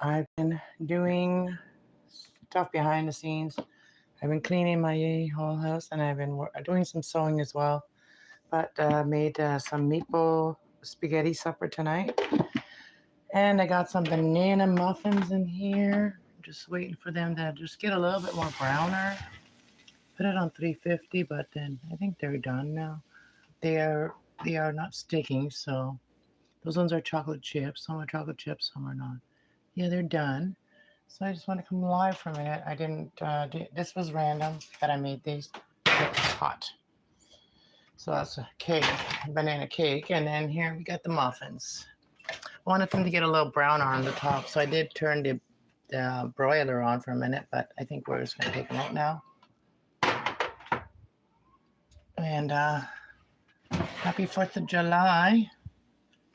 I've been doing stuff behind the scenes. I've been cleaning my whole house and I've been doing some sewing as well. But made some meatball spaghetti supper tonight. And I got some banana muffins in here. Just waiting for them to just get a little bit more browner. Put it on 350, but then I think they're done now. They are they are not sticking, so those ones are chocolate chips. Some are chocolate chips, some are not. Yeah, they're done. So I just want to come live for a minute. I didn't this was random that I made these. It's hot. So that's a cake, banana cake, and then here we got the muffins. I wanted them to get a little browner on the top, so I did turn the broiler on for a minute, but I think we're just gonna take them out now. And happy 4th of July.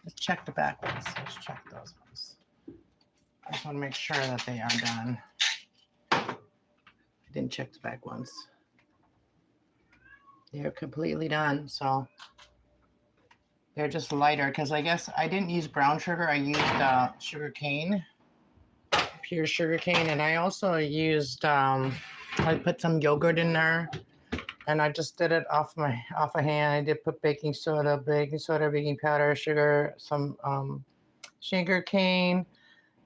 Let's check the back ones. Let's check those ones. I just want to make sure that they are done. I didn't check the back ones. They're completely done, so they're just lighter because I guess I didn't use brown sugar. I used sugar cane, pure sugar cane, and I also used I put some yogurt in there, and I just did it off a hand. I did put baking soda, baking powder, sugar, some sugar cane,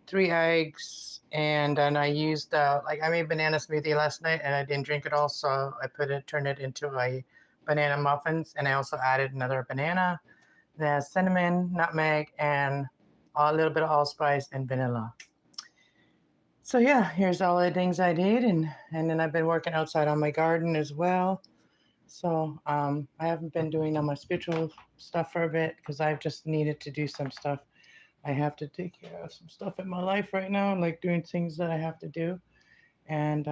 3 eggs, and then I used like I made banana smoothie last night and I didn't drink it all, so I turned it into a banana muffins, and I also added another banana, then cinnamon, nutmeg, and a little bit of allspice and vanilla. So yeah, here's all the things I did, and then I've been working outside on my garden as well. So I haven't been doing all my spiritual stuff for a bit because I've just needed to do some stuff. I have to take care of some stuff in my life right now, like doing things that I have to do. And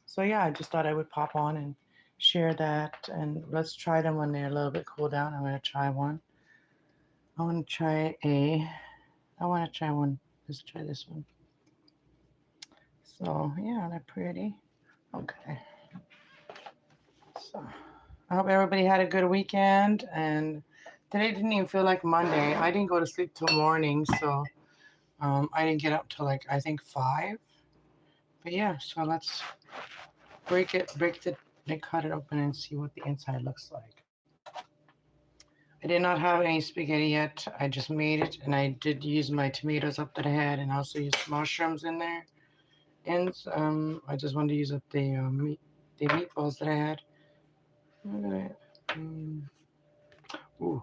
so, yeah, I just thought I would pop on and share that. And let's try them when they're a little bit cool down. I'm going to try one. I want to try one. Let's try this one. So, yeah, they're pretty. Okay. So, I hope everybody had a good weekend. And today didn't even feel like Monday. I didn't go to sleep till morning, so I didn't get up till like I think 5. But yeah, so let's break it, and cut it open and see what the inside looks like. I did not have any spaghetti yet. I just made it, and I did use my tomatoes up that I had, and also used mushrooms in there. And I just wanted to use up the meatballs that I had. Look at it. Ooh,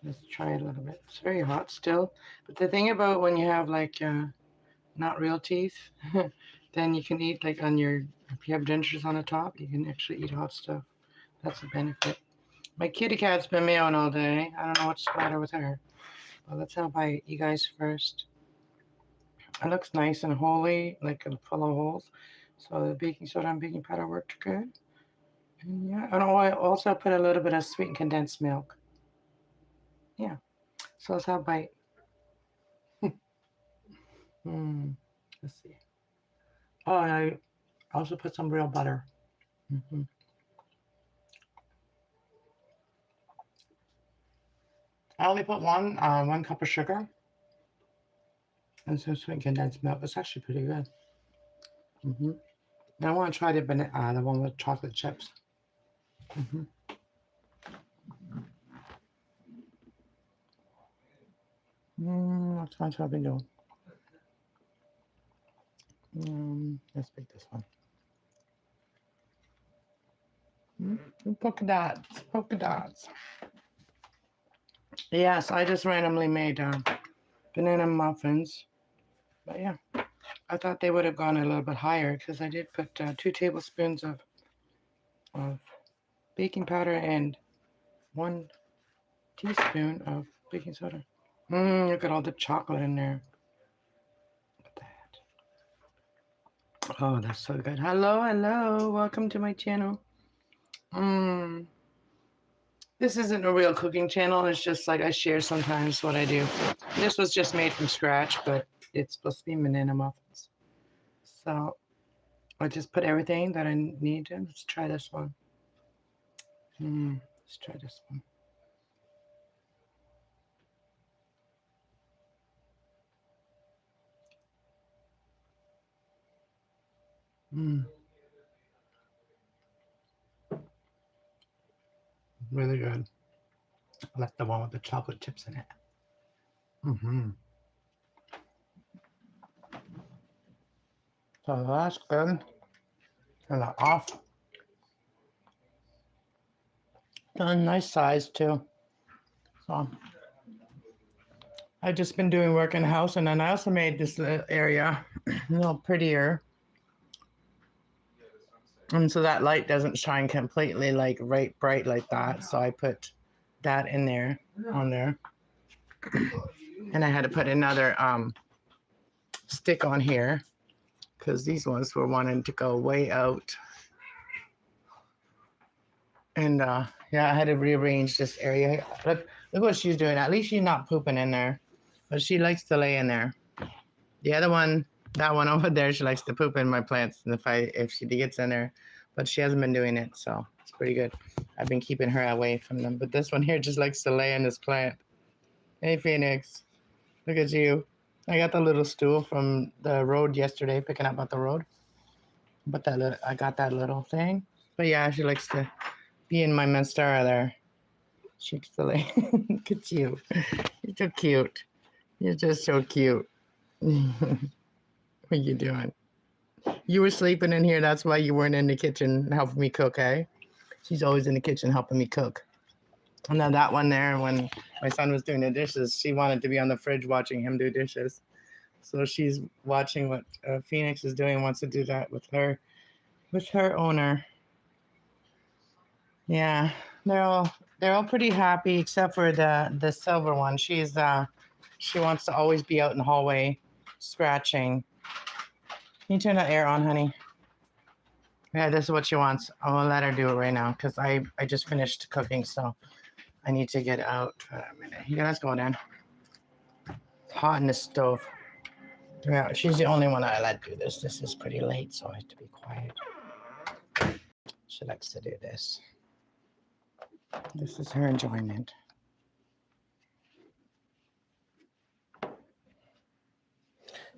let's try it a little bit. It's very hot still. But the thing about when you have like not real teeth, then you can eat like if you have dentures on the top, you can actually eat hot stuff. That's a benefit. My kitty cat's been meowing all day. I don't know what's the matter with her. Well, let's help I eat you guys first. It looks nice and holy, like full of holes. So the baking soda and baking powder worked good. And yeah, and I also put a little bit of sweetened condensed milk. Yeah. So let's have a bite. Let's see. Oh, and I also put some real butter. Mm-hmm. I only put one cup of sugar and some sweet condensed milk. It's actually pretty good. Mm-hmm. I want to try the one with chocolate chips. Mm-hmm. That's what I've been doing. Let's pick this one. Polka dots. Polka dots. Yes, I just randomly made banana muffins. But yeah, I thought they would have gone a little bit higher because I did put 2 tablespoons of baking powder and 1 teaspoon of baking soda. Look at all the chocolate in there. Look at that. Oh, that's so good. Hello, hello. Welcome to my channel. This isn't a real cooking channel. It's just like I share sometimes what I do. This was just made from scratch, but it's supposed to be banana muffins. So I just put everything that I need in. Let's try this one. Let's try this one. Mm, really good. I like the one with the chocolate chips in it. Mm-hmm. So that's good. And the off. A nice size too. So I've just been doing work in the house, and then I also made this area a little prettier. And so that light doesn't shine completely like right bright like that. So I put that in there on there. And I had to put another stick on here because these ones were wanting to go way out. And yeah, I had to rearrange this area. Look what she's doing. At least she's not pooping in there. But she likes to lay in there. The other one, that one over there, she likes to poop in my plants if she gets in there. But she hasn't been doing it, so it's pretty good. I've been keeping her away from them. But this one here just likes to lay in this plant. Hey, Phoenix. Look at you. I got the little stool from the road yesterday, picking up at the road. But I got that little thing. But yeah, she likes to be in my monstera there. She's silly. Look at you. You're so cute. You're just so cute. What are you doing? You were sleeping in here. That's why you weren't in the kitchen helping me cook, eh? She's always in the kitchen helping me cook. And now that one there, when my son was doing the dishes, she wanted to be on the fridge watching him do dishes. So she's watching what Phoenix is doing, wants to do that with her owner. Yeah, they're all pretty happy except for the silver one. She wants to always be out in the hallway scratching. Can you turn the air on, honey? Yeah, this is what she wants. I'm gonna let her do it right now because I just finished cooking, so I need to get out for a minute. Yeah, let's go then. It's hot in the stove. Yeah, she's the only one I let do this. This is pretty late, so I have to be quiet. She likes to do this. This is her enjoyment.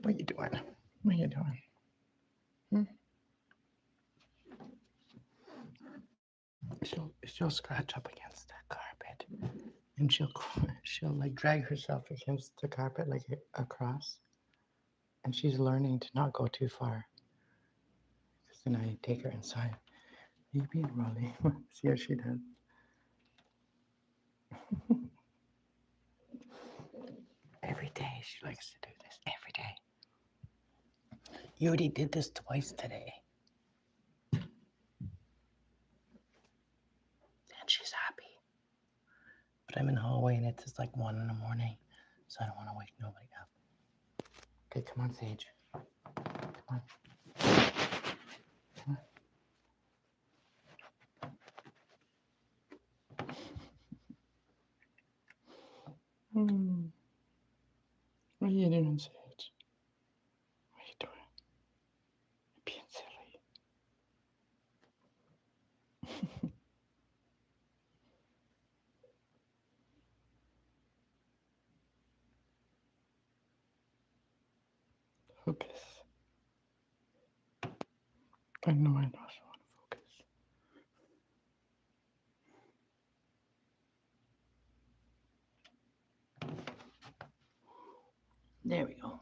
What are you doing? What are you doing? Hmm? She'll scratch up against the carpet, and she'll like drag herself against the carpet like across, and she's learning to not go too far. Because then I take her inside. You being Rolly? See how she does. Every day she likes to do this. Every day. You already did this twice today. And she's happy. But I'm in the hallway and it's just like 1 in the morning. So I don't want to wake nobody up. Okay, come on, Sage. Come on. Come on. What are you doing, Sage? What are you doing? You're being silly. Focus. I know I also want to focus. There we go.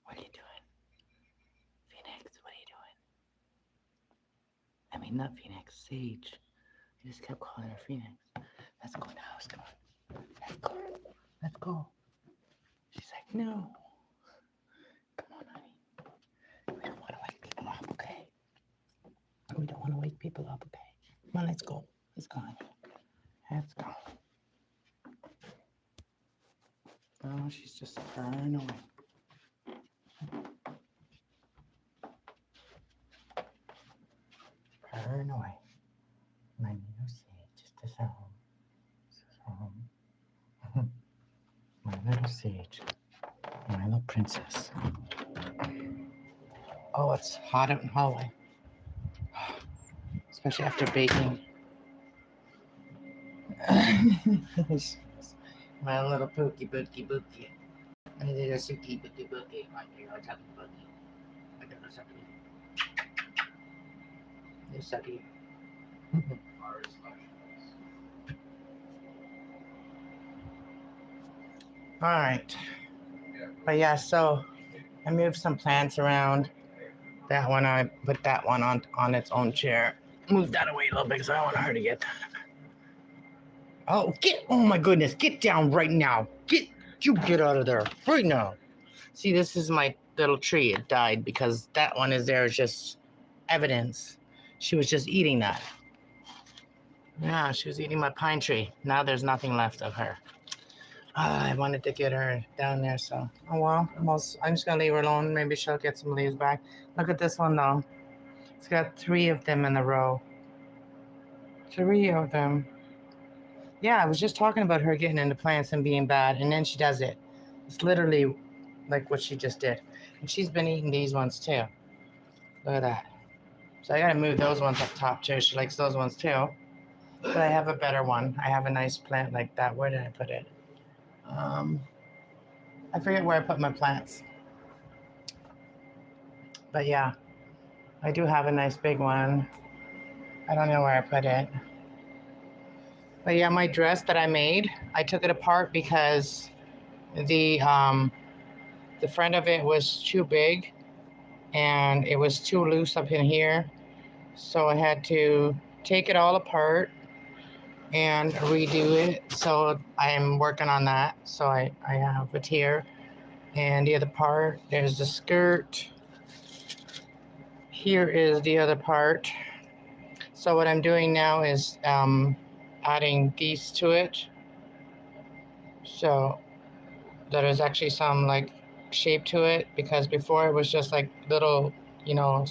What are you doing? Phoenix, what are you doing? I mean, not Phoenix, Sage. I just kept calling her Phoenix. Let's go in the house, come on. Let's go. Let's go. She's like, no. Come on, honey. We don't want to wake people up, okay? We don't want to wake people up, okay? Come on, let's go. Let's go, honey. Let's go. Oh, she's just purring away. Purring away. My little Sage. This is home. This is home. My little Sage. My little princess. Oh, it's hot out in the hallway. Especially after baking. My little pookie bookie bookie. My little suki bookie bookie. My little chubby bookie. You sucky. All right. But yeah, so I moved some plants around. That one, I put that one on its own chair. Move that away a little bit because I don't want her to get. Oh, oh my goodness, get down right now. Get out of there right now. See, this is my little tree. It died because that one is there as just evidence. She was just eating that. Yeah, she was eating my pine tree. Now there's nothing left of her. I wanted to get her down there, so oh well. I'm just gonna leave her alone. Maybe she'll get some leaves back. Look at this one though. It's got 3 of them in a row. 3 of them. Yeah, I was just talking about her getting into plants and being bad, and then she does it. It's literally like what she just did. And she's been eating these ones too. Look at that. So I gotta move those ones up top too. She likes those ones too. But I have a better one. I have a nice plant like that. Where did I put it? I forget where I put my plants. But yeah, I do have a nice big one. I don't know where I put it. But yeah, my dress that I made, I took it apart because the front of it was too big and it was too loose up in here. So I had to take it all apart and redo it. So I am working on that. So I have it here. And the other part, there's the skirt. Here is the other part. So what I'm doing now is adding these to it. So there is actually some like shape to it, because before it was just like little,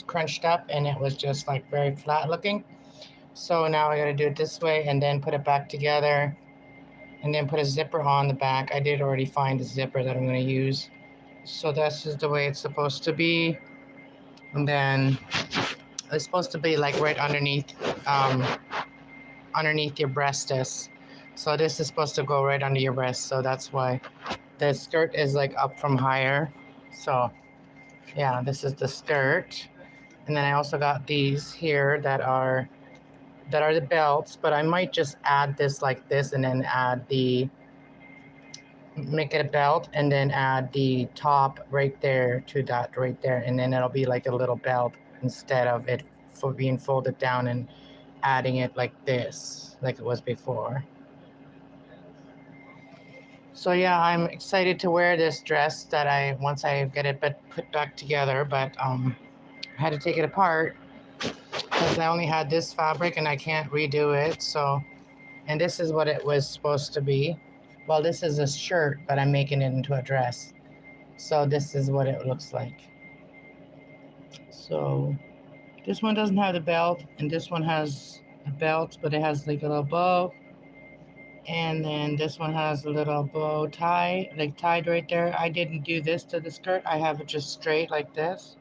crunched up, and it was just like very flat looking. So now I got to do it this way and then put it back together and then put a zipper on the back. I did already find a zipper that I'm going to use. So this is the way it's supposed to be. And then it's supposed to be like right underneath your breast. So this is supposed to go right under your breast. So that's why the skirt is like up from higher. So yeah, this is the skirt. And then I also got these here that are the belts, but I might just add this like this and then make it a belt and then add the top right there to that right there. And then it'll be like a little belt instead of it being folded down and adding it like this, like it was before. So yeah, I'm excited to wear this dress that once I get it put back together, but I had to take it apart because I only had this fabric and I can't redo it. So, and this is what it was supposed to be. Well, this is a shirt, but I'm making it into a dress. So this is what it looks like. So this one doesn't have the belt, and this one has a belt, but it has like a little bow. And then this one has a little bow tie, like tied right there. I didn't do this to the skirt. I have it just straight like this.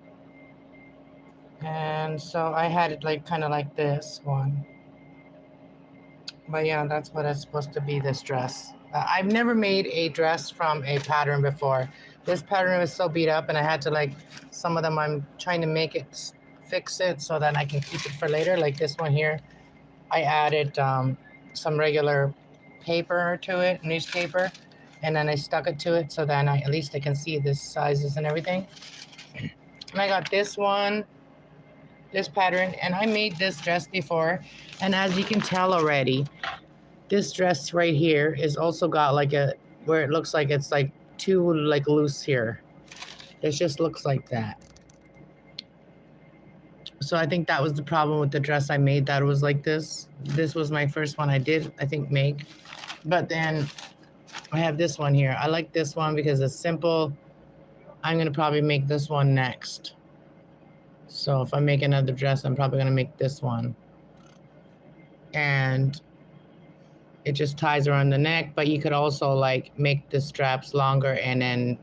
And so I had it like kind of like this one. But yeah, that's what it's supposed to be, this dress. I've never made a dress from a pattern before. This pattern was so beat up, and I had to like, some of them I'm trying to fix it so that I can keep it for later. Like this one here, I added some regular paper to it, newspaper, and then I stuck it to it so then at least I can see the sizes and everything. And I got this one, this pattern, and I made this dress before, and as you can tell already, this dress right here is also got like where it looks like it's like too like loose here. It just looks like that. So I think that was the problem with the dress I made, that it was like this. This was my first one I did, I think, make. But then I have this one here. I like this one because it's simple. I'm going to probably make this one next. So if I make another dress, I'm probably going to make this one. And it just ties around the neck, but you could also like make the straps longer and then,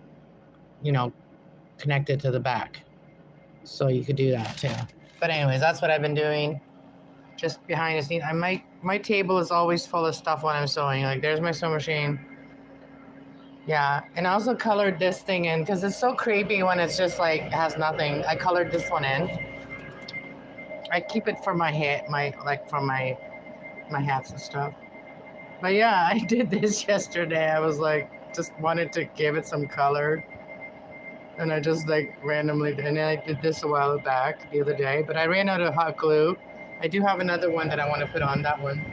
connect it to the back. So you could do that too. But anyways, that's what I've been doing. Just behind the scenes. My table is always full of stuff when I'm sewing. Like there's my sewing machine. Yeah, and I also colored this thing in because it's so creepy when it's just like has nothing. I colored this one in. I keep it for my hat, for my hats and stuff. But yeah, I did this yesterday. I was like, just wanted to give it some color, and I just like randomly, and then I did this a while back the other day. But I ran out of hot glue. I do have another one that I want to put on that one,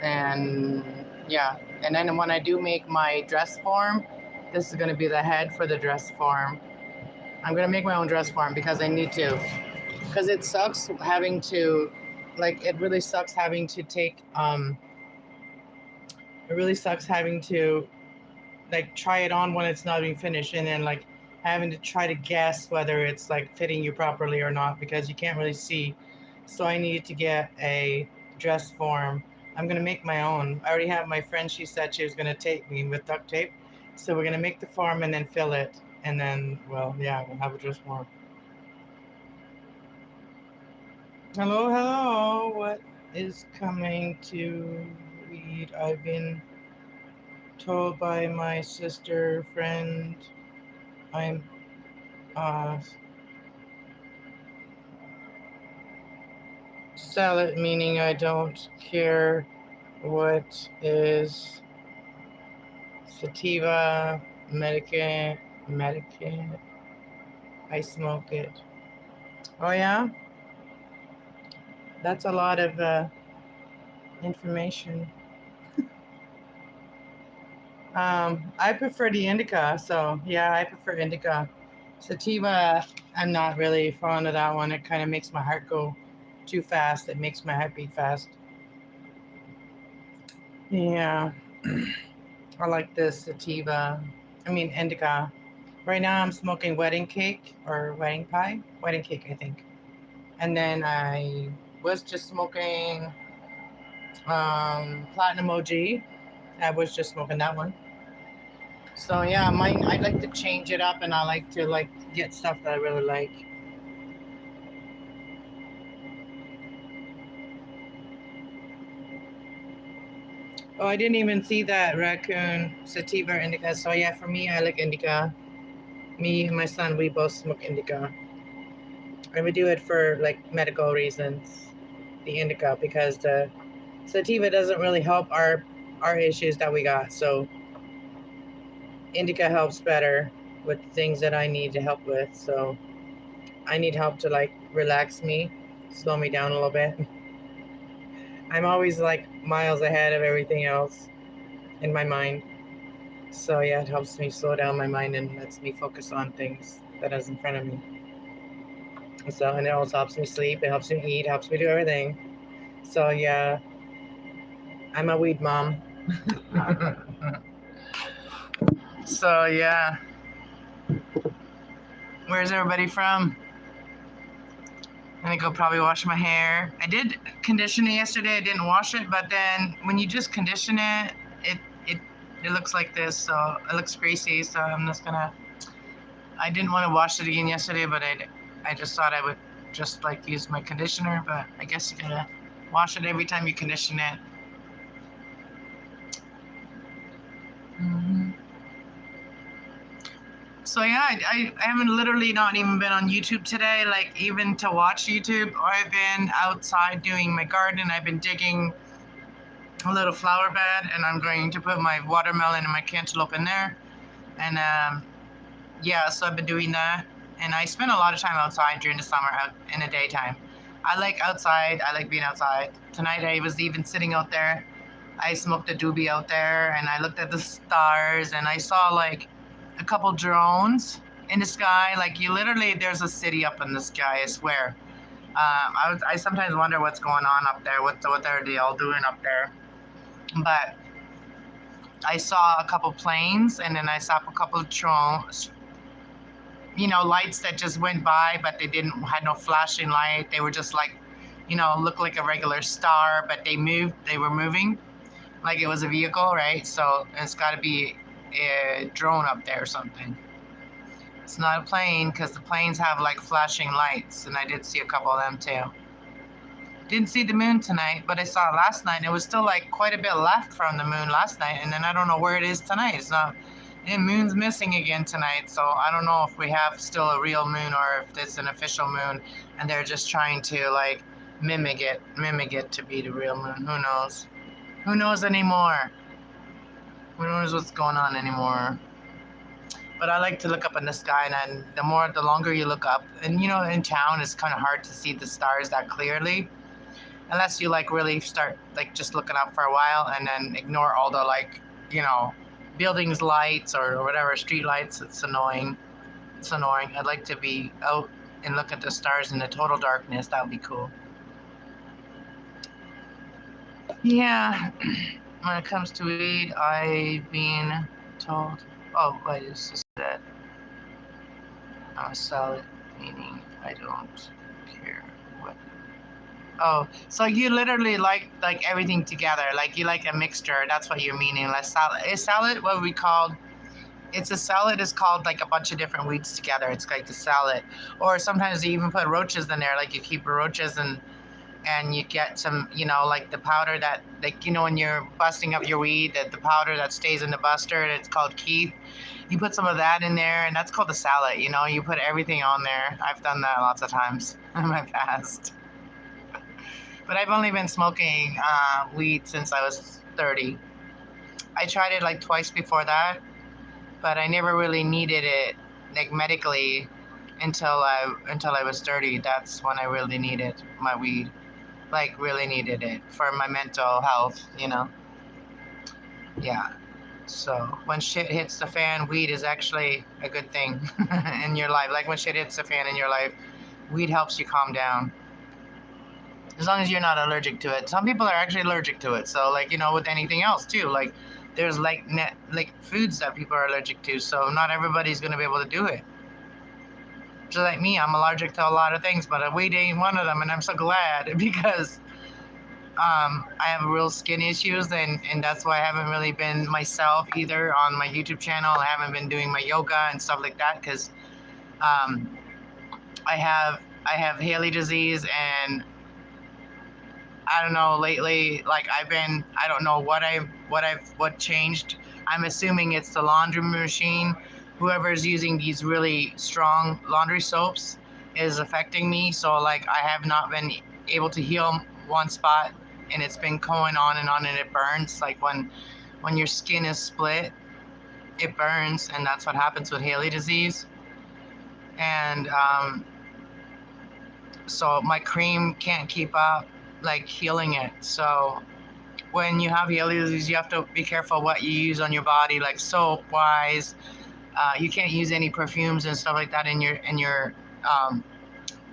and yeah. And then when I do make my dress form, this is gonna be the head for the dress form. I'm gonna make my own dress form because I need to. Because it sucks having to, like, it really sucks having to it really sucks having to, like, try it on when it's not being finished and then, like, having to try to guess whether it's, like, fitting you properly or not because you can't really see. So I needed to get a dress form. I'm gonna make my own. I already have my friend, she said she was gonna tape me with duct tape. So we're gonna make the form and then fill it. And then, well, yeah, we'll have a dress form. Hello, hello. What is coming to read? I've been told by my sister friend I'm uh salad, meaning I don't care what is sativa, medicant. I smoke it. Oh yeah, that's a lot of information. I prefer the indica, so yeah, I prefer indica. Sativa, I'm not really fond of that one. It kind of makes my heart go too fast. It makes my heart beat fast. Yeah, I like this sativa. I mean indica. Right now I'm smoking wedding cake or wedding pie. Wedding cake, I think. And then I was just smoking platinum OG. I was just smoking that one. So yeah, mine. I like to change it up, and I like to like get stuff that I really like. Oh, I didn't even see that raccoon sativa indica. So yeah, for me, I like indica. Me and my son, we both smoke indica, and we do it for like medical reasons. The indica because the sativa doesn't really help our issues that we got. So indica helps better with things that I need to help with. So I need help to like relax me, slow me down a little bit. I'm always like miles ahead of everything else in my mind. So yeah, it helps me slow down my mind and lets me focus on things that is in front of me. So and it also helps me sleep, it helps me eat, helps me do everything. So yeah, I'm a weed mom. So yeah. Where's everybody from? I'm gonna go probably wash my hair. I did condition it yesterday. I didn't wash it, but then when you just condition it, it it looks like this. So it looks greasy. So I'm just gonna. I didn't want to wash it again yesterday, but I just thought I would just like use my conditioner. But I guess you gotta wash it every time you condition it. Mm-hmm. So yeah, I haven't literally not even been on YouTube today, like even to watch YouTube. I've been outside doing my garden. I've been digging a little flower bed, and I'm going to put my watermelon and my cantaloupe in there. And yeah, so I've been doing that. And I spend a lot of time outside during the summer out in the daytime. I like outside. I like being outside. Tonight I was even sitting out there. I smoked a doobie out there, and I looked at the stars, and I saw like a couple drones in the sky. Like you literally, there's a city up in the sky. I swear. I sometimes wonder what's going on up there. What are they all doing up there? But I saw a couple planes, and then I saw a couple of drones. You know, lights that just went by, but they didn't had no flashing light. They were just like, you know, looked like a regular star, but they moved. They were moving like it was a vehicle, right? So it's got to be a drone up there or something. It's not a plane because the planes have like flashing lights, and I did see a couple of them too. Didn't see the moon tonight, but I saw it last night. And it was still like quite a bit left from the moon last night, and then I don't know where it is tonight. It's not. And moon's missing again tonight, so I don't know if we have still a real moon or if it's an official moon, and they're just trying to like mimic it to be the real moon. Who knows? Who knows anymore? Who knows what's going on anymore? But I like to look up in the sky, and then the longer you look up, and you know, in town it's kind of hard to see the stars that clearly, unless you like really start like just looking up for a while and then ignore all the like, you know, buildings lights or whatever, street lights. It's annoying. It's annoying. I'd like to be out and look at the stars in the total darkness. That would be cool. Yeah. When it comes to weed, I've been told. Oh, wait, is this that? Sell it, meaning I don't care what. Oh, so you literally like everything together, like you like a mixture. That's what you're meaning. Like salad. Is salad what we call? It's a salad is called like a bunch of different weeds together. It's like the salad. Or sometimes you even put roaches in there, like you keep roaches and you get some, you know, like the powder that, like, you know, when you're busting up your weed, that the powder that stays in the buster, it's called Keith. You put some of that in there, and that's called the salad. You know, you put everything on there. I've done that lots of times in my past. But I've only been smoking weed since I was 30. I tried it like twice before that, but I never really needed it like medically until I was 30. That's when I really needed my weed. Like really needed it for my mental health, you know. Yeah. So when shit hits the fan, weed is actually a good thing in your life. Like when shit hits the fan in your life, weed helps you calm down. As long as you're not allergic to it. Some people are actually allergic to it. So like, you know, with anything else too, like there's like foods that people are allergic to. So not everybody's going to be able to do it. Just like me, I'm allergic to a lot of things, but weed ain't one of them, and I'm so glad because I have real skin issues, and that's why I haven't really been myself either on my YouTube channel. I haven't been doing my yoga and stuff like that because I have Haley disease, and I don't know, lately, like I don't know what changed. I'm assuming it's the laundry machine. Whoever is using these really strong laundry soaps is affecting me. So like I have not been able to heal one spot, and it's been going on, and it burns. Like when your skin is split, it burns, and that's what happens with Haley disease. And so my cream can't keep up like healing it. So when you have Haley disease, you have to be careful what you use on your body, like soap wise. You can't use any perfumes and stuff like that in your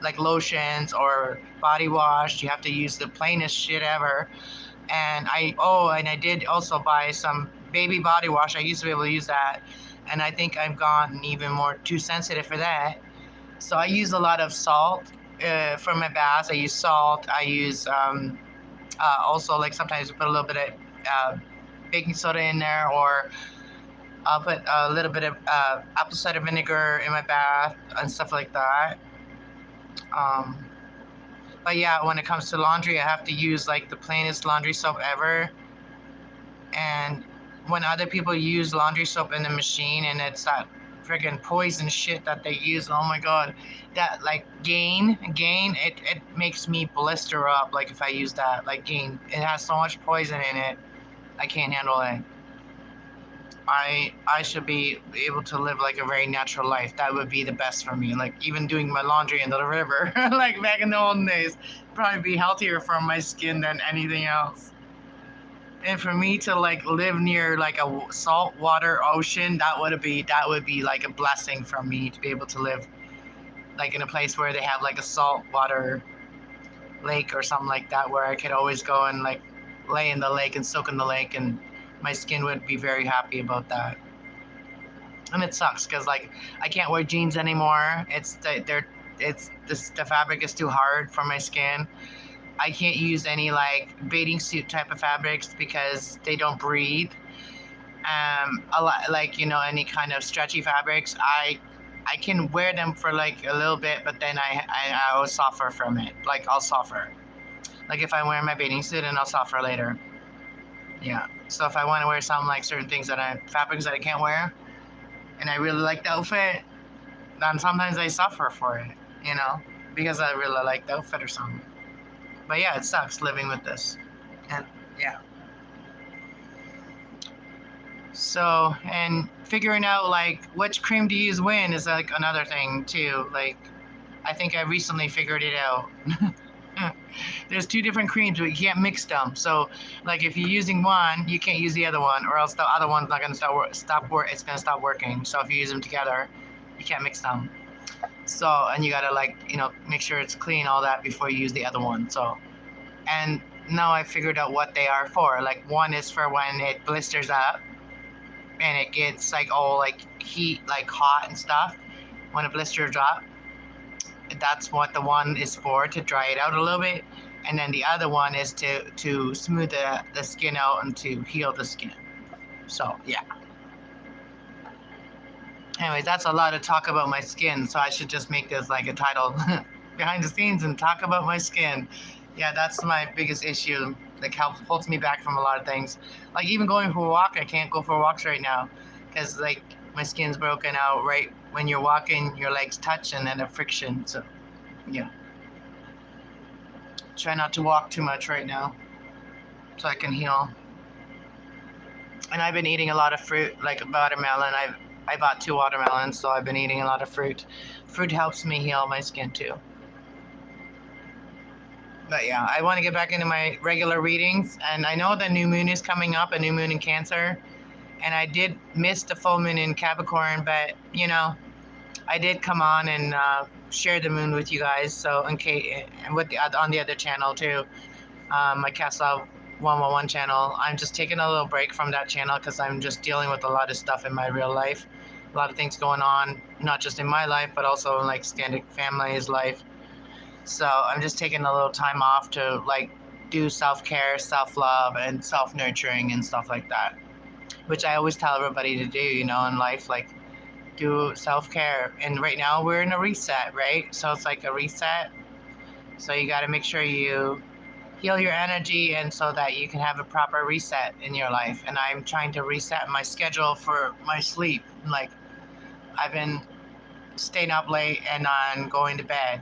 like lotions or body wash. You have to use the plainest shit ever. And I did also buy some baby body wash. I used to be able to use that, and I think I've gotten even more too sensitive for that. So I use a lot of salt for my baths. I use salt. I use also like sometimes I put a little bit of baking soda in there, or I'll put a little bit of apple cider vinegar in my bath and stuff like that. But yeah, when it comes to laundry, I have to use like the plainest laundry soap ever. And when other people use laundry soap in the machine and it's that friggin' poison shit that they use, oh my god, that like Gain, it makes me blister up. Like if I use that, like Gain, it has so much poison in it, I can't handle it. I should be able to live like a very natural life. That would be the best for me. Like even doing my laundry into the river, like back in the olden days, probably be healthier for my skin than anything else. And for me to like live near like a saltwater ocean, that would be like a blessing for me to be able to live like in a place where they have like a saltwater lake or something like that, where I could always go and like lay in the lake and soak in the lake, and my skin would be very happy about that. And it sucks because like I can't wear jeans anymore. The fabric is too hard for my skin. I can't use any like bathing suit type of fabrics because they don't breathe. A lot, like, you know, any kind of stretchy fabrics, I can wear them for like a little bit, but then I will suffer from it. Like I'll suffer. Like if I'm wearing my bathing suit, and I'll stop for later. Yeah. So if I want to wear something like certain things fabrics that I can't wear, and I really like the outfit, then sometimes I suffer for it, because I really like the outfit or something. But yeah, it sucks living with this. And yeah. So, and figuring out like which cream to use when is like another thing too. Like, I think I recently figured it out. There's 2 different creams, but you can't mix them. So, like if you're using one, you can't use the other one, or else the other one's not gonna It's gonna stop working. So if you use them together, you can't mix them. So, and you gotta make sure it's clean, all that before you use the other one. So, and now I figured out what they are for. Like one is for when it blisters up, and it gets like all like heat, like hot and stuff. When it blisters up, that's what the one is for, to dry it out a little bit. And then the other one is to smooth the skin out and to heal the skin. So yeah. Anyways, that's a lot of talk about my skin, so I should just make this like a title, behind the scenes and talk about my skin. Yeah, that's my biggest issue. Like holds me back from a lot of things. Like even going for a walk, I can't go for walks right now because like my skin's broken out right when you're walking, your legs touch and then a friction. So yeah, try not to walk too much right now so I can heal. And I've been eating a lot of fruit, like watermelon. I bought 2 watermelons, so I've been eating a lot of fruit. Fruit helps me heal my skin too. But yeah, I want to get back into my regular readings, and I know the new moon is coming up, a new moon in Cancer, and I did miss the full moon in Capricorn, but I did come on and share the moon with you guys. So in case, and on the other channel too, my kassloves 111 channel. I'm just taking a little break from that channel because I'm just dealing with a lot of stuff in my real life, a lot of things going on, not just in my life, but also in like extended family's life. So I'm just taking a little time off to like do self-care, self-love, and self-nurturing and stuff like that, which I always tell everybody to do, in life, like do self-care. And right now we're in a reset, right? So it's like a reset. So you got to make sure you heal your energy, and so that you can have a proper reset in your life. And I'm trying to reset my schedule for my sleep. Like I've been staying up late and on going to bed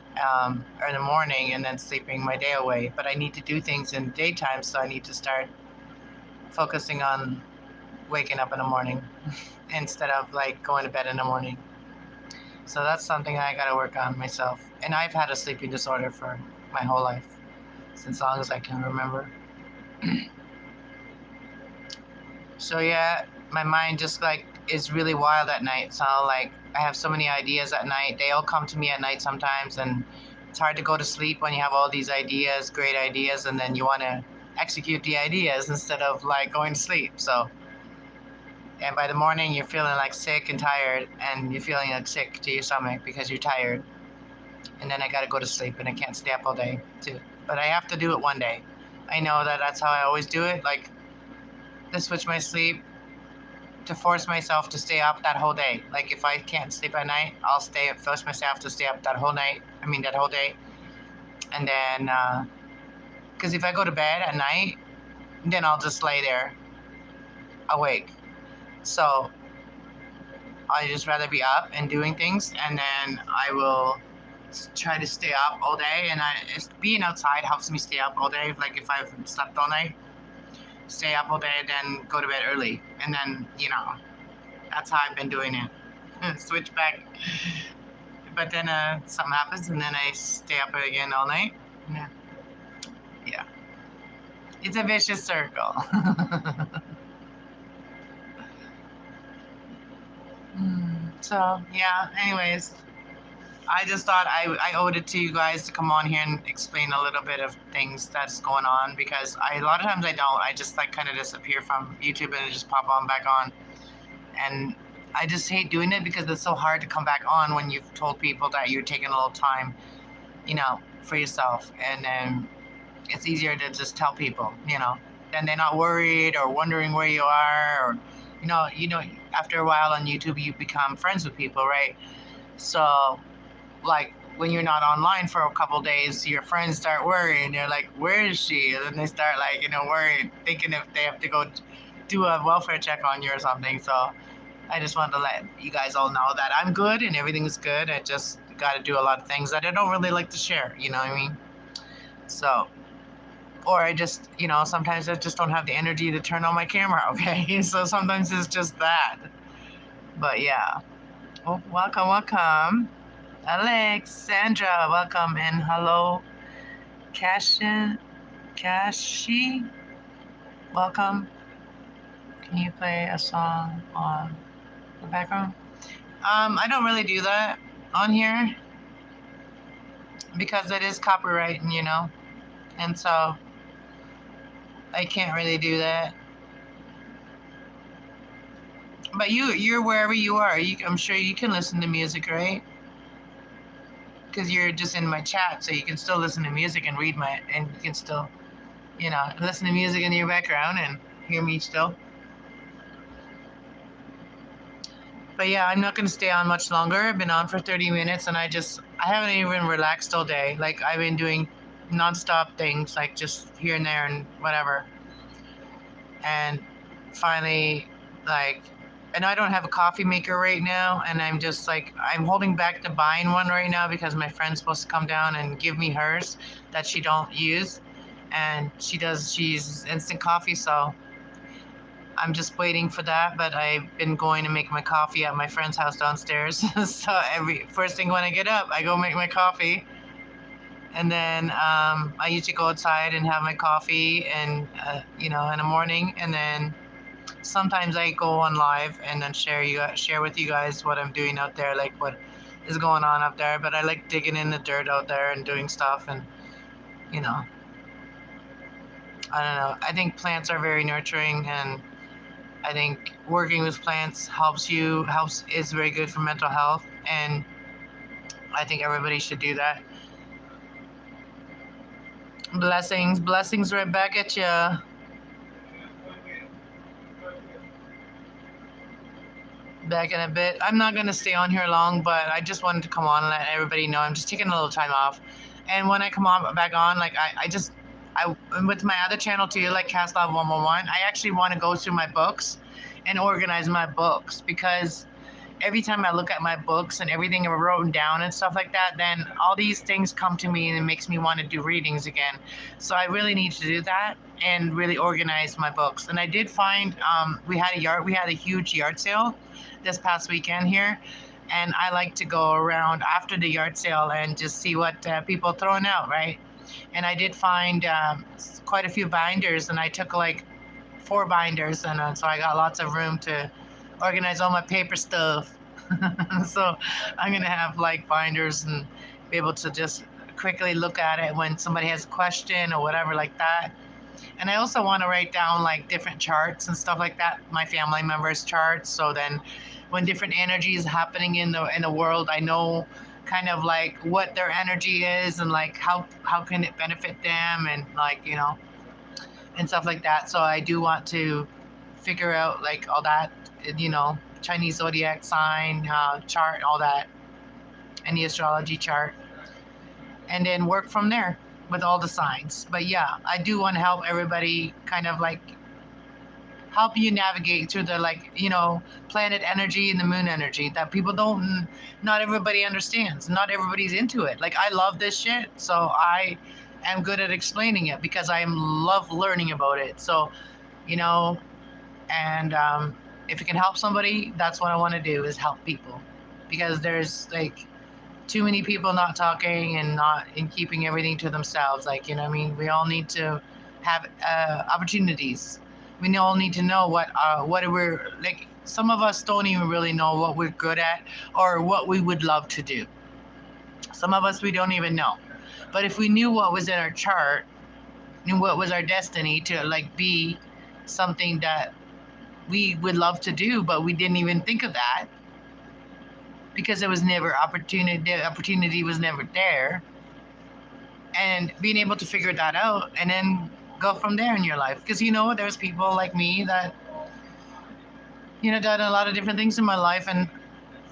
in the morning and then sleeping my day away. But I need to do things in the daytime, so I need to start focusing on waking up in the morning instead of like going to bed in the morning. So that's something I got to work on myself. And I've had a sleeping disorder for my whole life, since long as I can remember. So yeah, my mind just like is really wild at night. So like I have so many ideas at night. They all come to me at night sometimes, and it's hard to go to sleep when you have all these ideas, great ideas, and then you want to execute the ideas instead of like going to sleep. So, and by the morning you're feeling like sick and tired, and you're feeling like sick to your stomach because you're tired. And then I got to go to sleep, and I can't stay up all day too. But I have to do it one day. I know that that's how I always do it. Like to switch my sleep, to force myself to stay up that whole day. Like if I can't sleep at night, I'll force myself to stay up that whole night. That whole day. And then, because if I go to bed at night, then I'll just lay there awake. So I just rather be up and doing things, and then I will try to stay up all day. And being outside helps me stay up all day. Like if I've slept all night, stay up all day, then go to bed early, and then that's how I've been doing it. Switch back, but then something happens, and then I stay up again all night. Yeah, it's a vicious circle. So yeah, anyways, I just thought I owed it to you guys to come on here and explain a little bit of things that's going on, because a lot of times I don't. I just like kind of disappear from YouTube and just pop on back on. And I just hate doing it because it's so hard to come back on when you've told people that you're taking a little time, for yourself. And then it's easier to just tell people, then they're not worried or wondering where you are, or, after a while on YouTube, you become friends with people, right? So like when you're not online for a couple days, your friends start worrying. They're like, "Where is she?" And then they start like, worrying, thinking if they have to go do a welfare check on you or something. So I just wanted to let you guys all know that I'm good and everything's good. I just got to do a lot of things that I don't really like to share. You know what I mean? So, or I just, sometimes I just don't have the energy to turn on my camera. Okay, so sometimes it's just that. But yeah. Oh, welcome. Alexandra, welcome, and hello, Kashi, welcome. Can you play a song on the background? I don't really do that on here because it is copyright, and so I can't really do that. But you're wherever you are. I'm sure you can listen to music, right? Because you're just in my chat, so you can still listen to music and and you can still, listen to music in your background and hear me still. But yeah, I'm not going to stay on much longer. I've been on for 30 minutes and I haven't even relaxed all day. Like I've been doing nonstop things, like just here and there and whatever. And finally, and I don't have a coffee maker right now. And I'm just I'm holding back to buying one right now because my friend's supposed to come down and give me hers that she don't use. And she's instant coffee. So I'm just waiting for that, but I've been going to make my coffee at my friend's house downstairs. So first thing when I get up, I go make my coffee. And then I usually go outside and have my coffee and, in the morning. And then sometimes I go on live and then share with you guys what I'm doing out there, like what is going on up there. But I like digging in the dirt out there and doing stuff. And, I don't know. I think plants are very nurturing, and I think working with plants is very good for mental health, and I think everybody should do that. Blessings right back at you. Back in a bit. I'm not going to stay on here long, but I just wanted to come on and let everybody know I'm just taking a little time off. And when I come back on, I with my other channel too, like Kass Love 111, I actually want to go through my books and organize my books, because every time I look at my books and everything I've written down and stuff like that, then all these things come to me and it makes me want to do readings again. So I really need to do that and really organize my books. And I did find we had a huge yard sale this past weekend here, and I like to go around after the yard sale and just see what people are throwing out, right? And I did find quite a few binders, and I took 4 binders, and so I got lots of room to organize all my paper stuff. So I'm gonna have binders and be able to just quickly look at it when somebody has a question or whatever like that. And I also want to write down different charts and stuff like that, my family members' charts, so then when different energy is happening in the world, I know kind of what their energy is and how can it benefit them, and and stuff like that. So I do want to figure out all that, Chinese zodiac sign chart, all that, and the astrology chart, and then work from there with all the signs. But yeah, I do want to help everybody kind of help you navigate through the planet energy and the moon energy that not everybody understands. Not everybody's into it. I love this shit, so I am good at explaining it because I love learning about it. So, and if it can help somebody, that's what I want to do, is help people, because there's too many people not talking and keeping everything to themselves. We all need to have opportunities. We all need to know what we're some of us don't even really know what we're good at or what we would love to do. Some of us, we don't even know. But if we knew what was in our chart and what was our destiny to be something that we would love to do, but we didn't even think of that because it was never opportunity was never there, and being able to figure that out and then go from there in your life. Because there's people like me that done a lot of different things in my life, and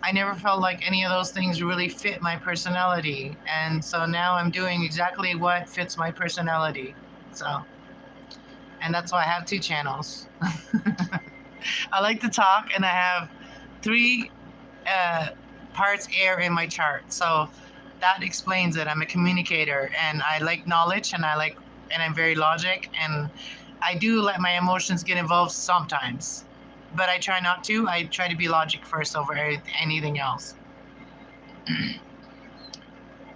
I never felt like any of those things really fit my personality. And so now I'm doing exactly what fits my personality. So, and that's why I have 2 channels. I like to talk, and I have 3 uh, parts air in my chart. So that explains it. I'm a communicator, and I like knowledge, and and I'm very logic, and I do let my emotions get involved sometimes, but I try not to. I try to be logic first over anything else.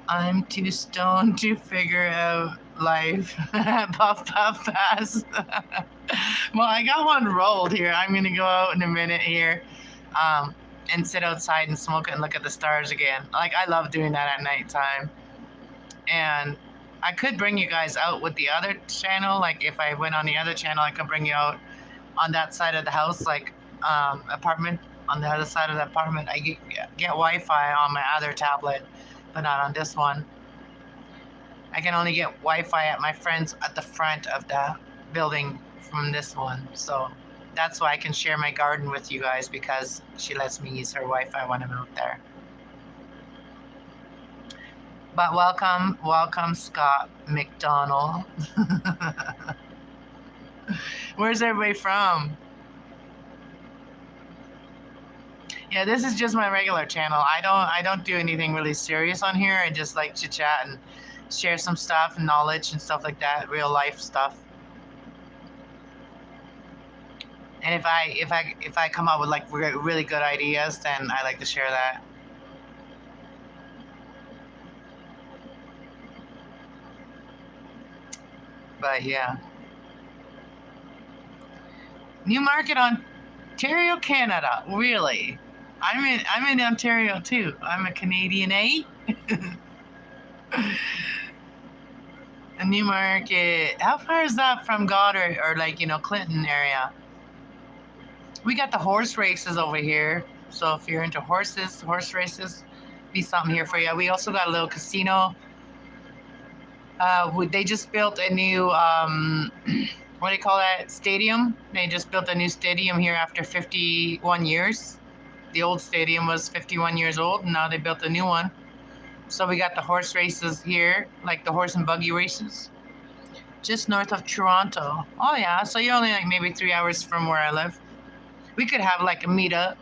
I'm too stoned to figure out life. Puff, puff, pass. Well, I got one rolled here. I'm gonna go out in a minute here, and sit outside and smoke it and look at the stars again. Like, I love doing that at nighttime. And I could bring you guys out with the other channel. Like, if I went on the other channel, I could bring you out on that side of the house, like apartment. On the other side of the apartment, I get Wi-Fi on my other tablet, but not on this one. I can only get Wi-Fi at my friend's at the front of the building from this one. So that's why I can share my garden with you guys, because she lets me use her Wi-Fi when I'm out there. But welcome, Scott McDonald. Where's everybody from? Yeah, this is just my regular channel. I don't do anything really serious on here. I just like to chat and share some stuff and knowledge and stuff like that, real life stuff. And if I come up with like really good ideas, then I like to share that. But yeah. Newmarket, Ontario, Canada. Really? I'm in Ontario too. I'm a Canadian, eh? A Newmarket. How far is that from Goddard or like, Clinton area? We got the horse races over here. So if you're into horse races, be something here for you. We also got a little casino. They just built a new what do you call that, stadium? They just built a new stadium here after 51 years. The old stadium was 51 years old, and now they built a new one. So we got the horse races here, like the horse and buggy races, just north of Toronto. Oh yeah, so you're only like maybe 3 hours from where I live. We could have like a meetup.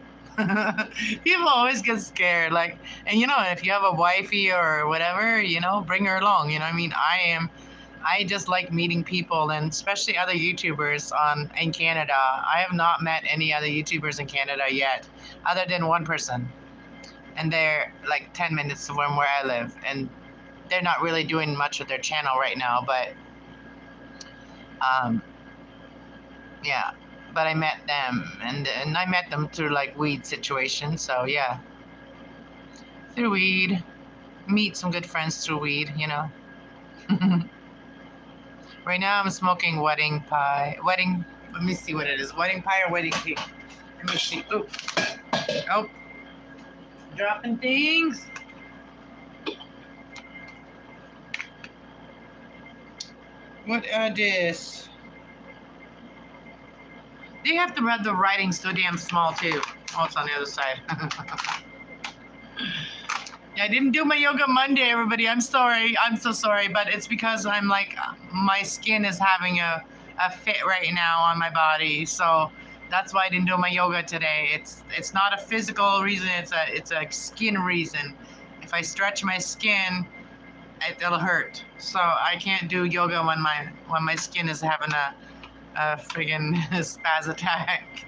People always get scared, like, and if you have a wifey or whatever, bring her along. I mean, I just like meeting people, and especially other YouTubers in Canada. I have not met any other YouTubers in Canada yet, other than one person, and they're like 10 minutes from where I live, and they're not really doing much with their channel right now, but yeah. But I met them, and I met them through like weed situations. So yeah, through weed, meet some good friends through weed. Right now I'm smoking wedding pie. Let me see what it is. Wedding pie or wedding cake? Let me see. Oh, dropping things. What are this? They have to read the writing so damn small too. Oh, it's on the other side. Yeah, I didn't do my yoga Monday, everybody. I'm sorry. I'm so sorry, but it's because I'm like, my skin is having a fit right now on my body, so that's why I didn't do my yoga today. It's not a physical reason. It's a skin reason. If I stretch my skin, it'll hurt. So I can't do yoga when my skin is having a friggin' spaz attack.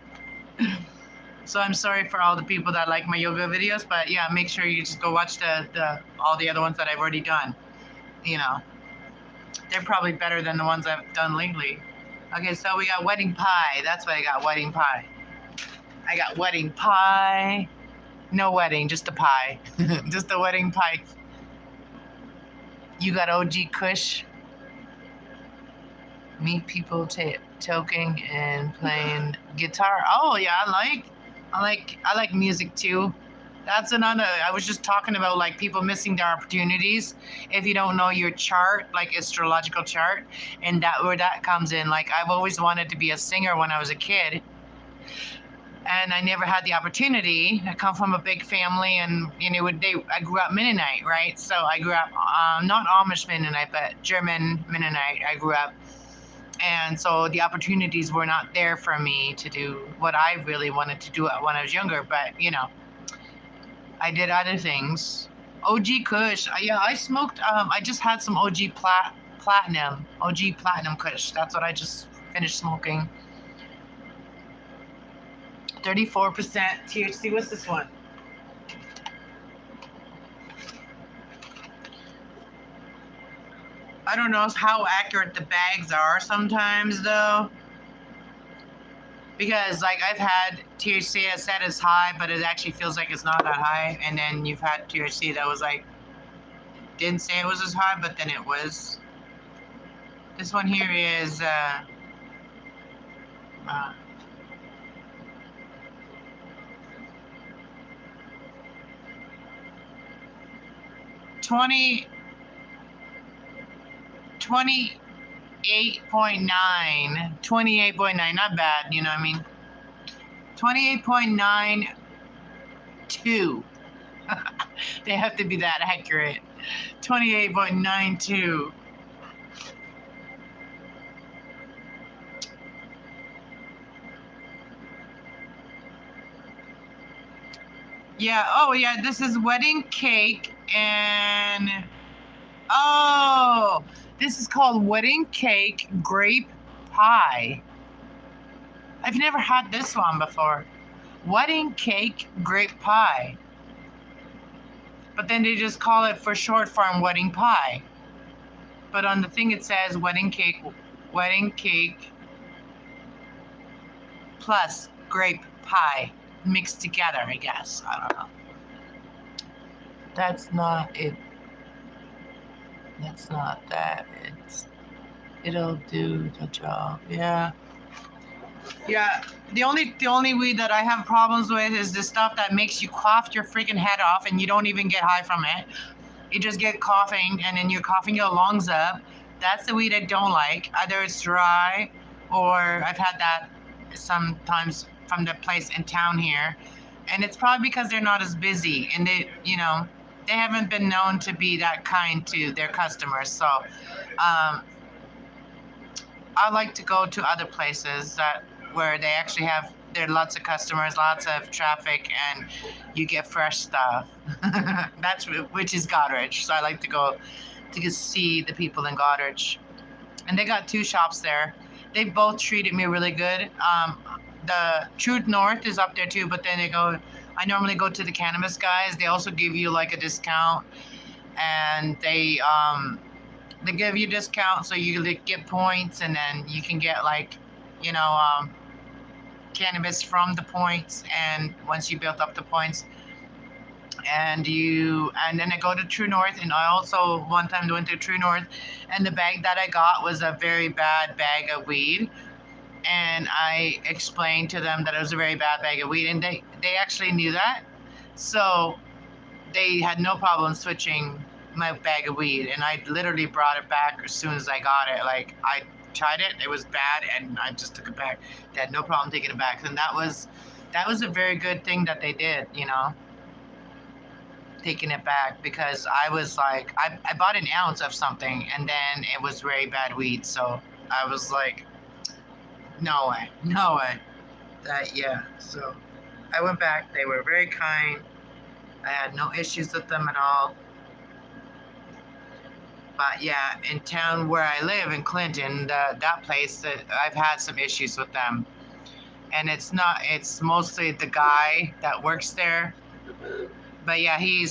So I'm sorry for all the people that like my yoga videos, but yeah, make sure you just go watch all the other ones that I've already done. They're probably better than the ones I've done lately. Okay, so we got wedding pie. That's what I got, wedding pie. I got wedding pie. No wedding, just a pie. Just a wedding pie. You got OG Kush. Meet people talking and playing guitar. Oh yeah, I like music too. That's another. I was just talking about like people missing their opportunities if you don't know your chart, like astrological chart, and where that comes in. Like, I've always wanted to be a singer when I was a kid, and I never had the opportunity. I come from a big family, and I grew up Mennonite, right? So I grew up not Amish Mennonite, but German Mennonite. I grew up, and so the opportunities were not there for me to do what I really wanted to do when I was younger. But I did other things. OG Kush, yeah, I smoked. I just had some Platinum Kush. That's what I just finished smoking. 34% THC. What's this one? I don't know how accurate the bags are sometimes though, because like I've had THC that said it's high, but it actually feels like it's not that high, and then you've had THC that was like didn't say it was as high, but then it was. This one here is 28.9, not bad, you know what I mean? 28.92. They have to be that accurate. 28.92. Yeah, oh yeah, this is wedding cake and oh, this is called wedding cake grape pie. I've never had this one before. Wedding cake grape pie. But then they just call it for short form wedding pie. But on the thing it says wedding cake plus grape pie mixed together, I guess. I don't know. That's not it. That's not that. It'll do the job. Yeah. Yeah. The only weed that I have problems with is the stuff that makes you cough your freaking head off and you don't even get high from it. You just get coughing and then you're coughing your lungs up. That's the weed I don't like. Either it's dry or I've had that sometimes from the place in town here. And it's probably because they're not as busy and they haven't been known to be that kind to their customers. So I like to go to other places where they actually have there are lots of customers, lots of traffic, and you get fresh stuff. Which is Goderich. So I like to go to see the people in Goderich. And they got 2 shops there. They both treated me really good. The Truth North is up there too, but then I normally go to the cannabis guys. They also give you like a discount, and they give you a discount so you get points, and then you can get like cannabis from the points, and once you build up the points, and then I go to True North, and I also one time went to True North, and the bag that I got was a very bad bag of weed. And I explained to them that it was a very bad bag of weed, and they actually knew that. So they had no problem switching my bag of weed, and I literally brought it back as soon as I got it. Like, I tried it, it was bad, and I just took it back. They had no problem taking it back. And that was a very good thing that they did, taking it back, because I was like, I bought an ounce of something, and then it was very bad weed. So I was like, no way. So I went back. They were very kind. I had no issues with them at all. But yeah, in town where I live in Clinton, that place, I've had some issues with them. And it's mostly the guy that works there. But yeah, he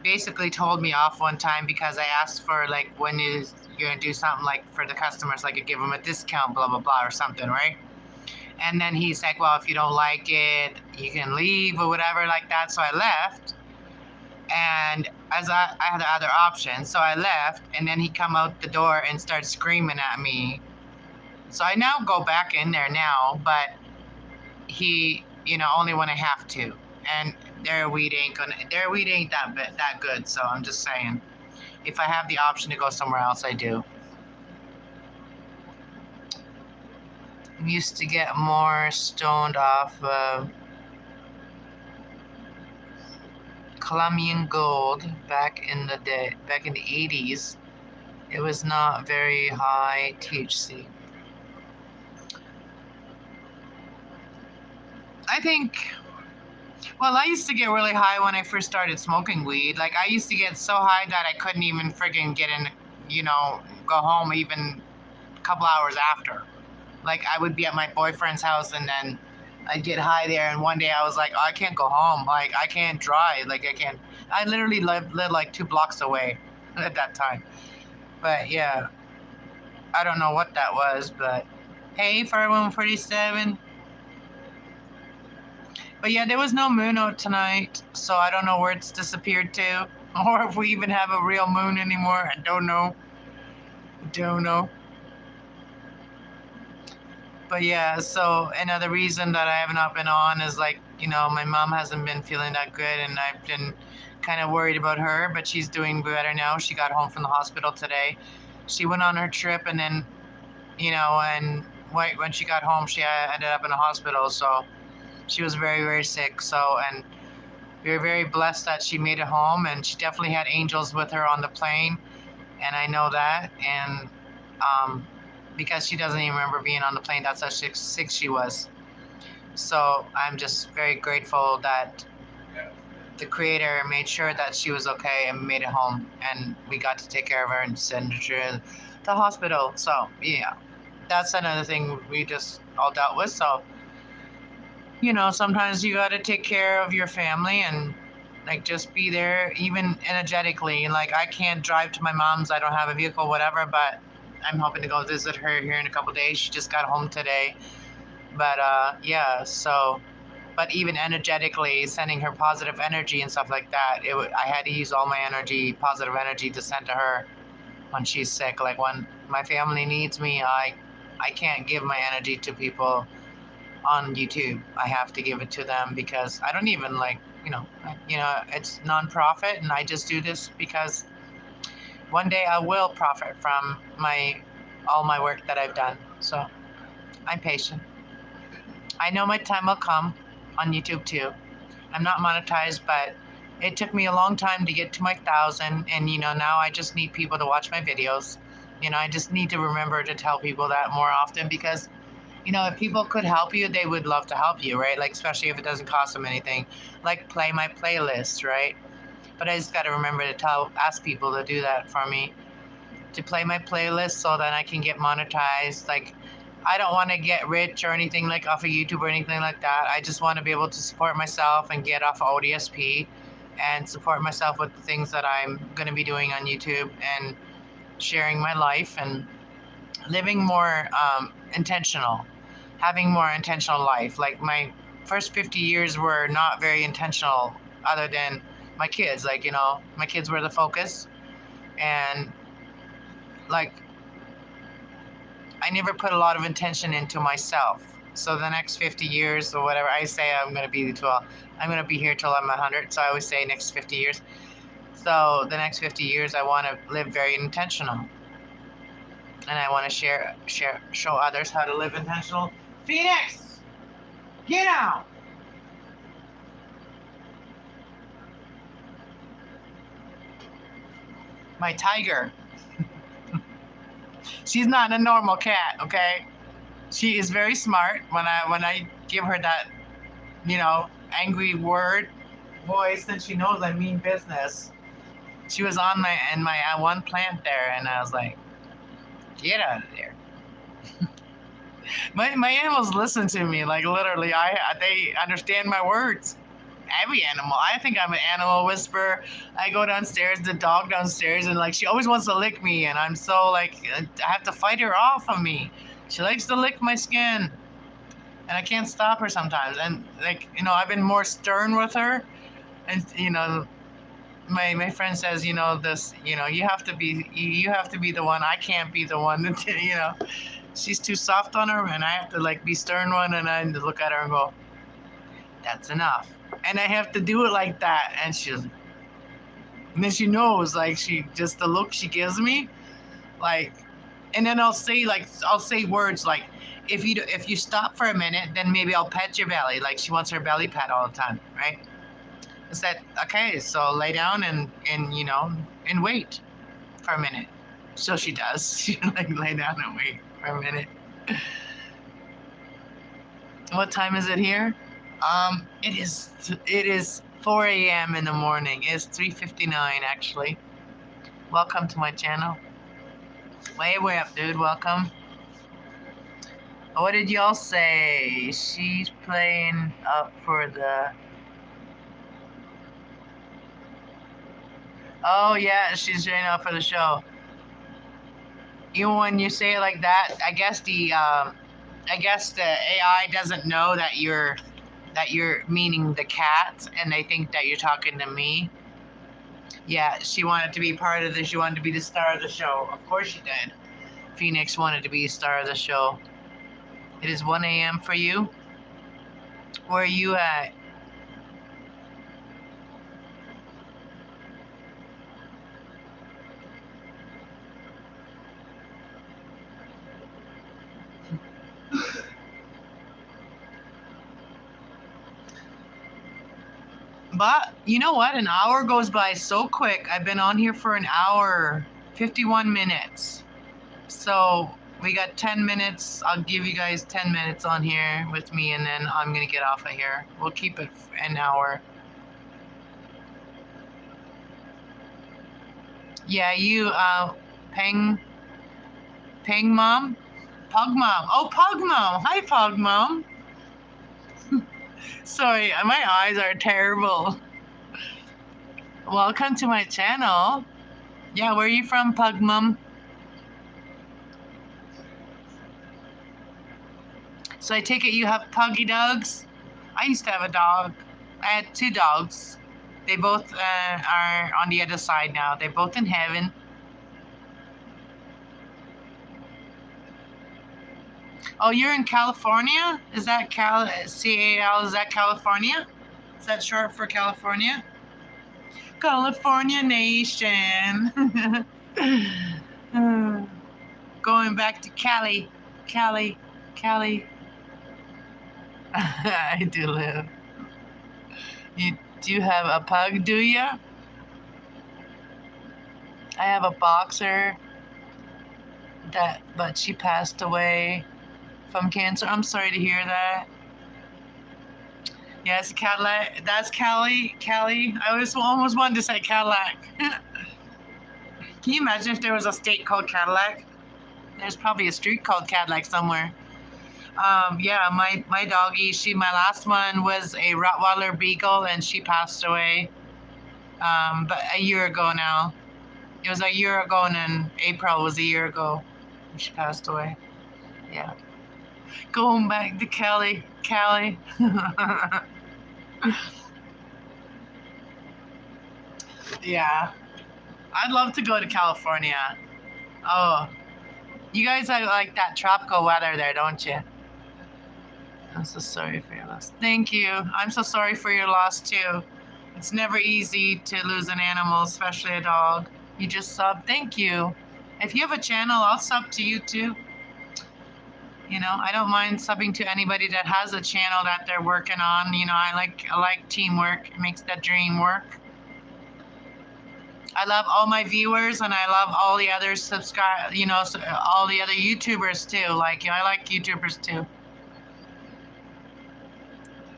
basically told me off one time because I asked for like, when you're gonna do something like for the customers, like you give them a discount, blah blah blah, or something, right? And then he's like, well, if you don't like it, you can leave or whatever like that. So I left, and as I had the other option, so I left, and then he come out the door and started screaming at me. So I now go back in there now, but he, only when I have to, and their weed ain't that good. So I'm just saying, if I have the option to go somewhere else, I do. used to get more stoned off Colombian gold back in the 80s. It was not very high THC. I think, well, I used to get really high when I first started smoking weed. Like, I used to get so high that I couldn't even friggin' get in, go home even a couple hours after. Like, I would be at my boyfriend's house and then I'd get high there. And one day I was like, oh, I can't go home. Like, I can't drive. Like, I literally lived like 2 blocks away at that time. But yeah, I don't know what that was, but hey, 4147. But yeah, there was no moon out tonight, so I don't know where it's disappeared to, or if we even have a real moon anymore. I don't know. But yeah, so another reason that I have not been on is like, my mom hasn't been feeling that good, and I've been kind of worried about her, but she's doing better now. She got home from the hospital today. She went on her trip, and then, and when she got home, she ended up in the hospital, so she was very, very sick. So, and we were very blessed that she made it home, and she definitely had angels with her on the plane, and I know that. And because she doesn't even remember being on the plane, that's how sick she was. So I'm just very grateful that the Creator made sure that she was okay and made it home, and we got to take care of her and send her to the hospital. So yeah, that's another thing we just all dealt with. So sometimes you got to take care of your family and like just be there, even energetically. Like, I can't drive to my mom's, I don't have a vehicle, whatever, but I'm hoping to go visit her here in a couple days. She just got home today. But yeah, so, but even energetically sending her positive energy and stuff like that, I had to use all my energy, positive energy, to send to her when she's sick. Like, when my family needs me, I can't give my energy to people on YouTube. I have to give it to them because I don't even it's non-profit, and I just do this because one day I will profit from all my work that I've done. So I'm patient. I know my time will come on YouTube too. I'm not monetized, but it took me a long time to get to my 1,000, and now I just need people to watch my videos. I just need to remember to tell people that more often, because if people could help you, they would love to help you, right? Like, especially if it doesn't cost them anything, like play my playlist, right? But I just got to remember to ask people to do that for me, to play my playlist, so that I can get monetized. Like, I don't want to get rich or anything like off of YouTube or anything like that. I just want to be able to support myself and get off of ODSP and support myself with the things that I'm going to be doing on YouTube, and sharing my life and living more intentional, having more intentional life. Like, my first 50 years were not very intentional, other than my kids. Like, my kids were the focus, and like, I never put a lot of intention into myself. So the next 50 years or whatever, I say I'm going to be here till I'm 100. So I always say next 50 years. So the next 50 years, I want to live very intentional, and I want to show others how to live intentional. Phoenix, get out! My tiger. She's not a normal cat, okay? She is very smart. When I give her that, angry voice, then she knows I mean business. She was on my one plant there, and I was like, get out of there. My animals listen to me, like, literally. They understand my words. Every animal. I think I'm an animal whisperer. I go downstairs, the dog downstairs, and like, she always wants to lick me, and I'm so like, I have to fight her off of me. She likes to lick my skin, and I can't stop her sometimes. And like, I've been more stern with her, and my friend says, you have to be the one. I can't be the one that, she's too soft on her, and I have to like be stern one, and I have to look at her and go, that's enough. And I have to do it like that. And then she knows, like, just the look she gives me, like, and then I'll say words like, if you stop for a minute, then maybe I'll pet your belly. Like she wants her belly pet all the time, right? I said, okay, so lay down and you know and wait for a minute. So she does. She like lay down and wait for a minute. What time is it here? It is 4 a.m. in the morning. It's 3:59 actually. Welcome to my channel. Way up, dude. Welcome. What did y'all say? She's playing up for the. Oh yeah, she's playing up for the show. You know, when you say it like that, I guess the AI doesn't know that you're meaning the cat, and they think that you're talking to me. Yeah, she wanted to be part of this. She wanted to be the star of the show. Of course she did. Phoenix wanted to be a star of the show. It is 1 a.m. for you. Where are you at? But you know what? An hour goes by so quick. I've been on here for an hour, 51 minutes. So we got 10 minutes. I'll give you guys 10 minutes on here with me, and then I'm going to get off of here. We'll keep it an hour. Yeah, you, Peng Mom? Pug Mom. Oh, Pug Mom. Hi, Pug Mom. Sorry, my eyes are terrible. Welcome to my channel. Yeah, where are you from, Pug Mom? So I take it you have puggy dogs? I used to have a dog. I had 2 dogs. They both are on the other side now. They're both in heaven. Oh, you're in California? Is that CAL? Is that California? Is that short for California? California Nation. Going back to Cali. I do live. You do have a pug, do you? I have a boxer but she passed away from cancer. I'm sorry to hear that. Yes, Cadillac. That's Cali. I almost wanted to say Cadillac. Can you imagine if there was a state called Cadillac? There's probably a street called Cadillac somewhere. Yeah, my doggie, my last one was a Rottweiler Beagle, and she passed away. But a year ago now. It was a year ago, and then April was a year ago. She passed away. Yeah. Going back to Cali. Yeah. I'd love to go to California. Oh. You guys like that tropical weather there, don't you? I'm so sorry for your loss. Thank you. I'm so sorry for your loss, too. It's never easy to lose an animal, especially a dog. You just sub. Thank you. If you have a channel, I'll sub to you, too. You know, I don't mind subbing to anybody that has a channel that they're working on. You know, I like teamwork. It makes the dream work. I love all my viewers, and I love all the other all the other YouTubers too. Like, you know, I like YouTubers too.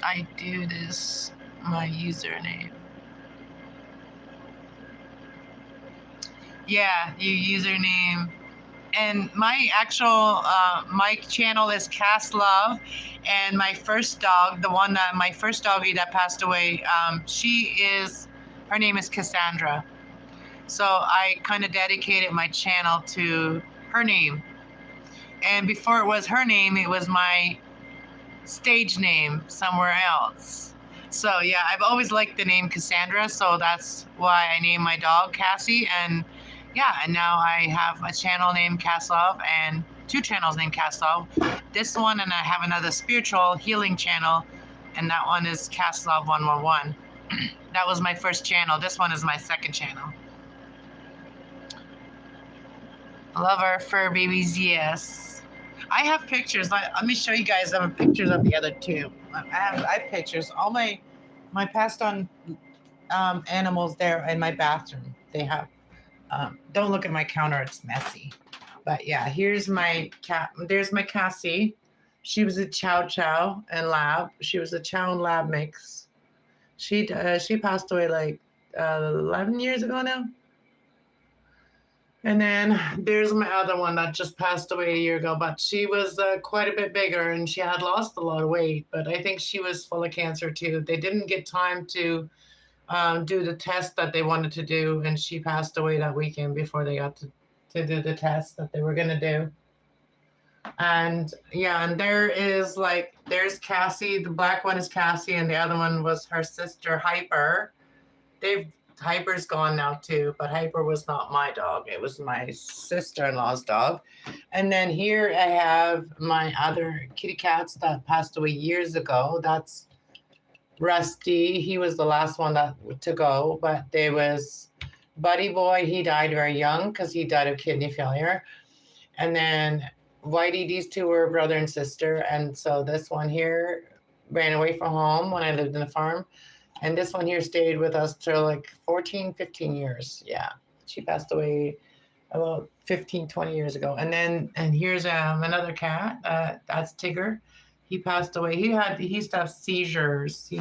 I do this, my username. Yeah, your username. And my actual, my channel is Kass Love, and my first dog, my first doggie that passed away, her name is Cassandra. So I kind of dedicated my channel to her name. And before it was her name, it was my stage name somewhere else. So yeah, I've always liked the name Cassandra, so that's why I named my dog Cassie. And yeah, and now I have a channel named Kass Love and 2 channels named Kass Love. This one, and I have another spiritual healing channel, and that one is Kass Love 111. That was my first channel. This one is my second channel. Love our fur babies, yes. I have pictures. Let me show you guys some pictures of the other two. I have pictures. All my passed on animals there in my bathroom. They have. Don't look at my counter; it's messy. But yeah, here's my cat. There's my Cassie. She was a Chow Chow and Lab. She was a Chow and Lab mix. She passed away like 11 years ago now. And then there's my other one that just passed away a year ago, but she was quite a bit bigger and she had lost a lot of weight. But I think she was full of cancer too. They didn't get time to do the test that they wanted to do, and she passed away that weekend before they got to do the test that they were going to do. And yeah, and there's Cassie. The black one is Cassie, and the other one was her sister Hyper. Hyper's gone now too, but Hyper was not my dog. It was my sister-in-law's dog. And then here I have my other kitty cats that passed away years ago. That's Rusty. He was the last one to go, but there was Buddy Boy. He died very young because he died of kidney failure. And then Whitey, these two were brother and sister. And so this one here ran away from home when I lived in the farm. And this one here stayed with us till like 14, 15 years. Yeah. She passed away about 15, 20 years ago. And here's another cat. That's Tigger. He passed away. He used to have seizures.